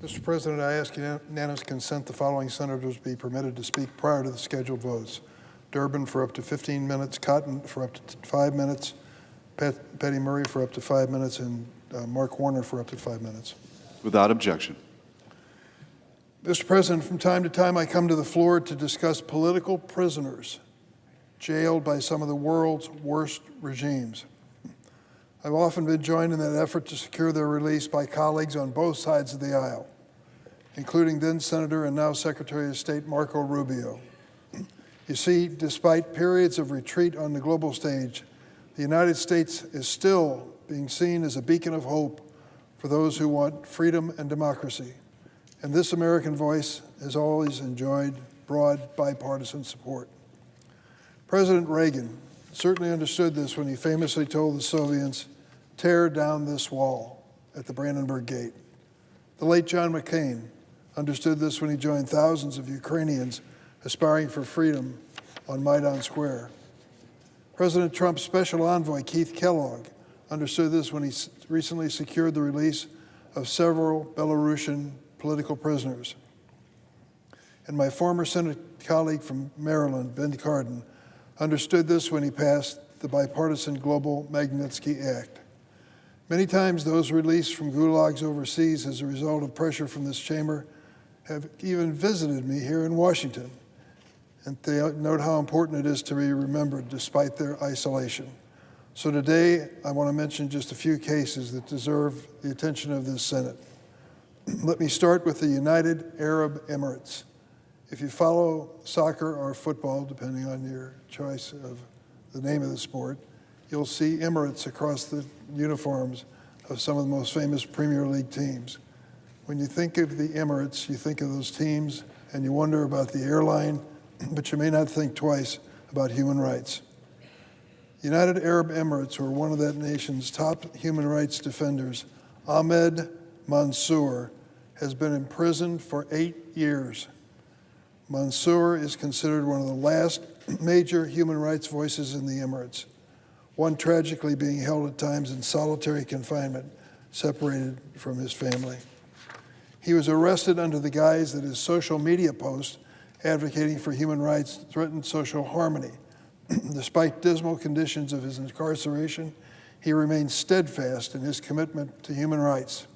Mr. President, I ask unanimous consent the following senators be permitted to speak prior to the scheduled votes. Durbin for up to 15 minutes, Cotton for up to 5 minutes, Petty Murray for up to 5 minutes, and Mark Warner for up to 5 minutes. Without objection. Mr. President, from time to time I come to the floor to discuss political prisoners jailed by some of the world's worst regimes. I've often been joined in that effort to secure their release by colleagues on both sides of the aisle, including then Senator and now Secretary of State Marco Rubio. You see, despite periods of retreat on the global stage, the United States is still being seen as a beacon of hope for those who want freedom and democracy. And this American voice has always enjoyed broad bipartisan support. President Reagan certainly understood this when he famously told the Soviets, "Tear down this wall," at the Brandenburg Gate. The late John McCain understood this when he joined thousands of Ukrainians aspiring for freedom on Maidan Square. President Trump's special envoy, Keith Kellogg, understood this when he recently secured the release of several Belarusian political prisoners. And my former Senate colleague from Maryland, Ben Cardin, understood this when he passed the bipartisan Global Magnitsky Act. Many times those released from gulags overseas as a result of pressure from this chamber have even visited me here in Washington, and they note how important it is to be remembered despite their isolation. So today, I want to mention just a few cases that deserve the attention of this Senate. Let me start with the United Arab Emirates. If you follow soccer or football, depending on your choice of the name of the sport, you'll see Emirates across the uniforms of some of the most famous Premier League teams. When you think of the Emirates, you think of those teams and you wonder about the airline, but you may not think twice about human rights. United Arab Emirates, were one of that nation's top human rights defenders, Ahmed Mansour, has been imprisoned for 8 years. Mansour is considered one of the last major human rights voices in the Emirates, one tragically being held at times in solitary confinement, separated from his family. He was arrested under the guise that his social media posts advocating for human rights threatened social harmony. Despite dismal conditions of his incarceration, he remained steadfast in his commitment to human rights,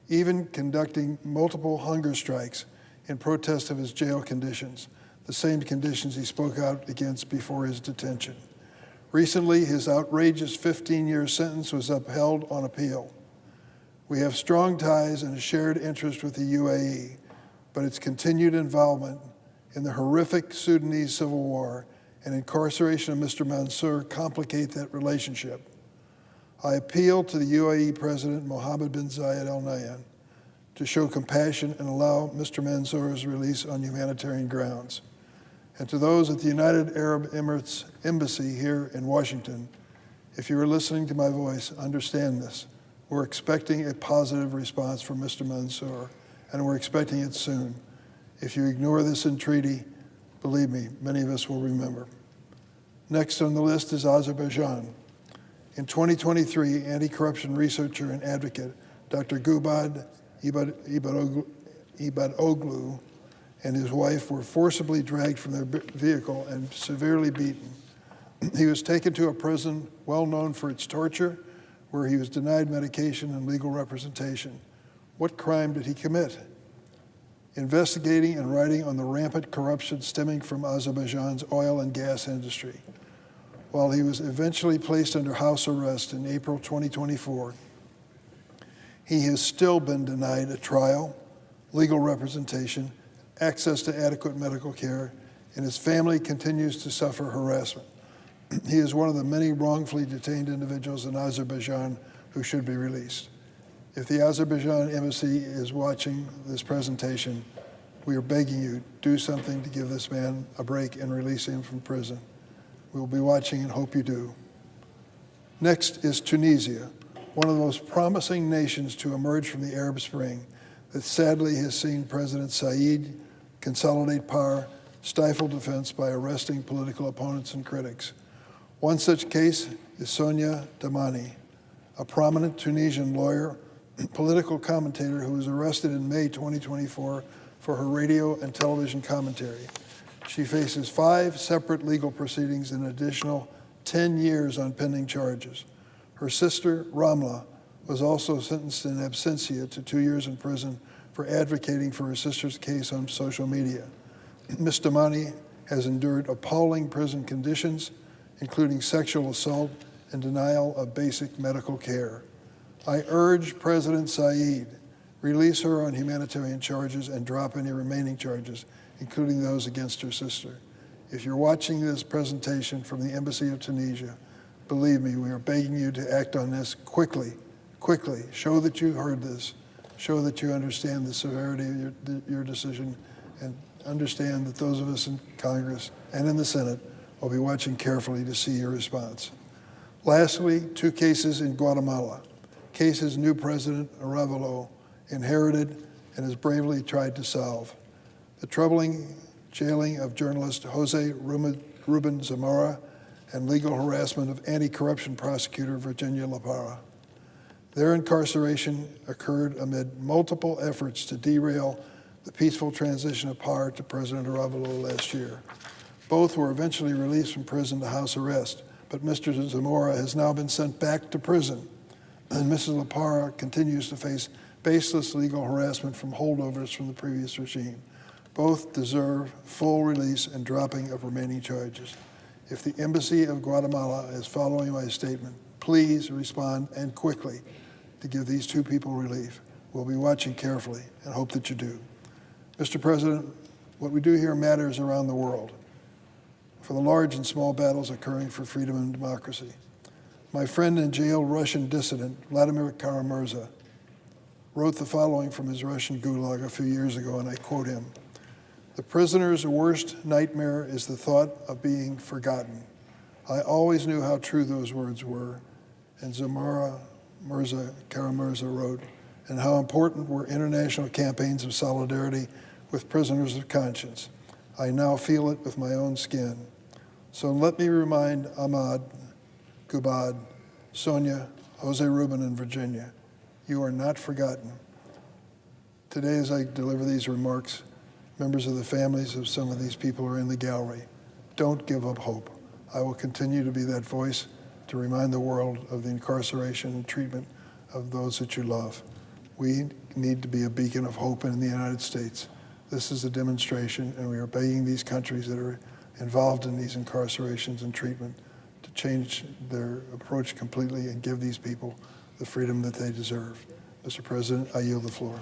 even conducting multiple hunger strikes in protest of his jail conditions, the same conditions he spoke out against before his detention. Recently, his outrageous 15-year sentence was upheld on appeal. We have strong ties and a shared interest with the UAE, but its continued involvement in the horrific Sudanese civil war and incarceration of Mr. Mansour complicate that relationship. I appeal to the UAE President Mohammed bin Zayed Al Nahyan to show compassion and allow Mr. Mansour's release on humanitarian grounds. And to those at the United Arab Emirates Embassy here in Washington, if you are listening to my voice, understand this. We're expecting a positive response from Mr. Mansour, and we're expecting it soon. If you ignore this entreaty, believe me, many of us will remember. Next on the list is Azerbaijan. In 2023, anti-corruption researcher and advocate Dr. Gubad Ibadoglu and his wife were forcibly dragged from their vehicle and severely beaten. He was taken to a prison well known for its torture, where he was denied medication and legal representation. What crime did he commit? Investigating and writing on the rampant corruption stemming from Azerbaijan's oil and gas industry. While he was eventually placed under house arrest in April 2024, he has still been denied a trial, legal representation, access to adequate medical care, and his family continues to suffer harassment. He is one of the many wrongfully detained individuals in Azerbaijan who should be released. If the Azerbaijan embassy is watching this presentation, we are begging you, do something to give this man a break and release him from prison. We will be watching and hope you do. Next is Tunisia, one of the most promising nations to emerge from the Arab Spring that sadly has seen President Said consolidate power, stifle defense by arresting political opponents and critics. One such case is Sonia Damani, a prominent Tunisian lawyer political commentator who was arrested in May 2024 for her radio and television commentary. She faces 5 separate legal proceedings and an additional 10 years on pending charges. Her sister, Ramla, was also sentenced in absentia to 2 years in prison for advocating for her sister's case on social media. Ms. Damani has endured appalling prison conditions, including sexual assault and denial of basic medical care. I urge President Saeed, release her on humanitarian charges and drop any remaining charges, including those against her sister. If you're watching this presentation from the Embassy of Tunisia, believe me, we are begging you to act on this quickly, quickly. Show that you heard this. Show that you understand the severity of your decision, and understand that those of us in Congress and in the Senate will be watching carefully to see your response. Lastly, 2 cases in Guatemala. Cases new President Arevalo inherited and has bravely tried to solve. The troubling jailing of journalist Jose Ruben Zamora and legal harassment of anti-corruption prosecutor Virginia La Parra. Their incarceration occurred amid multiple efforts to derail the peaceful transition of power to President Arevalo last year. Both were eventually released from prison to house arrest, but Mr. Zamora has now been sent back to prison, and Mrs. La Parra continues to face baseless legal harassment from holdovers from the previous regime. Both deserve full release and dropping of remaining charges. If the Embassy of Guatemala is following my statement, please respond, and quickly, to give these 2 people relief. We'll be watching carefully and hope that you do. Mr. President, what we do here matters around the world, for the large and small battles occurring for freedom and democracy. My friend and jailed Russian dissident, Vladimir Kara-Murza, wrote the following from his Russian gulag a few years ago, and I quote him: "The prisoner's worst nightmare is the thought of being forgotten. I always knew how true those words were," and Kara-Murza wrote, "and how important were international campaigns of solidarity with prisoners of conscience. I now feel it with my own skin. So let me remind Ahmad, Gubad, Sonia, Jose Ruben, and Virginia, you are not forgotten." Today, as I deliver these remarks, members of the families of some of these people are in the gallery. Don't give up hope. I will continue to be that voice to remind the world of the incarceration and treatment of those that you love. We need to be a beacon of hope in the United States. This is a demonstration, and we are begging these countries that are involved in these incarcerations and treatment to change their approach completely and give these people the freedom that they deserve. Mr. President, I yield the floor.